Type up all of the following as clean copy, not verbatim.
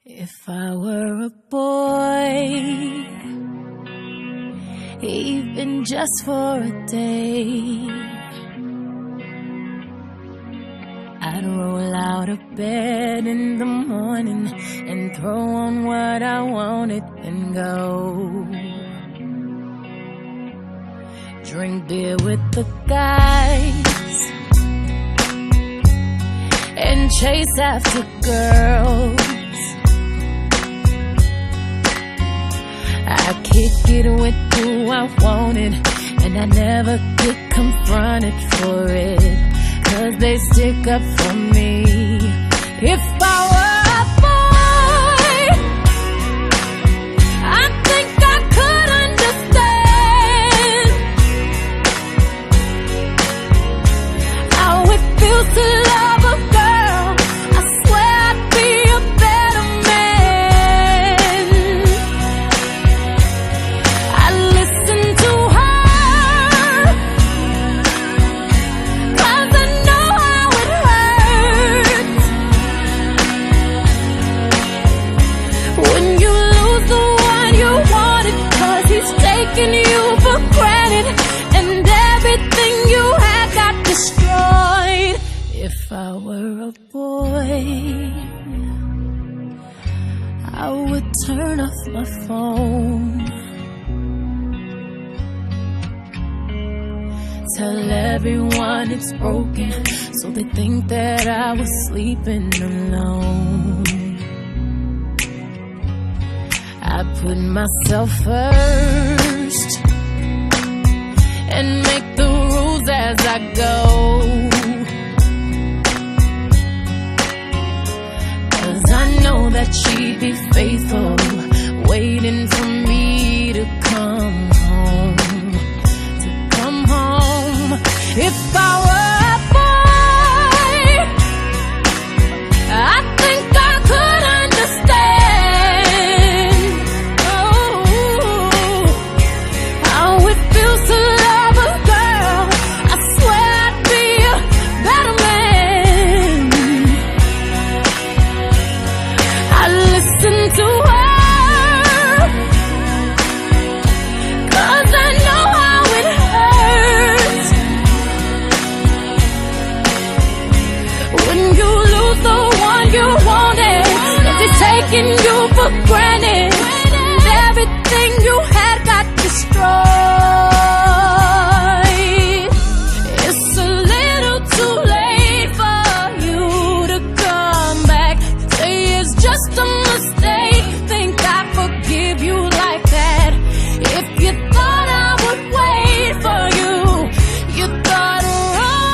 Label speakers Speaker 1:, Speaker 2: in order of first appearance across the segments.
Speaker 1: If I were a boy, even just for a day, I'd roll out of bed in the morning and throw on what I wanted and go drink beer with the guys and chase after girls. I kick it with who I wanted, and I never get confronted for it, 'cause they stick up for me. If I were a boy, I think I could understand how it feels to love a girl. I swear I'd be a better man. I listen to her, 'cause I know how it hurts when you lose the one you wanted, 'cause he's taking you for granted and everything you had got destroyed. If I were a boy, I would turn off my phone, tell everyone it's broken, so they think that I was sleeping alone. I put myself first and make the rules as I go, 'cause I know that she'd be faithful, waiting for me to come home. If I were a boy, I think I could understand how it feels to love a girl. I swear I'd be a better man. I listen to her, 'cause I know how it hurts when you lose the one you wanted, if it's taking you for granted, everything you had got destroyed. It's a little too late for you to come back, say it's just a mistake, think I forgive you like that. If you thought I would wait for you, you thought wrong.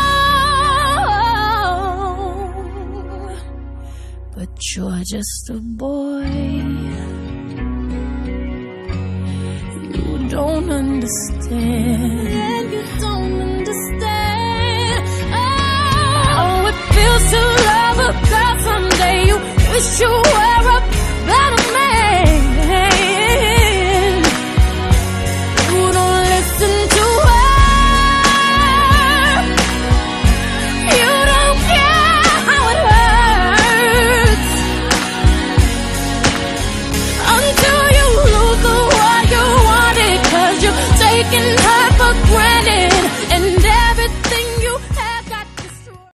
Speaker 1: But you're just a boy, you don't understand. You don't understand how it feels to love a girl someday. You wish you were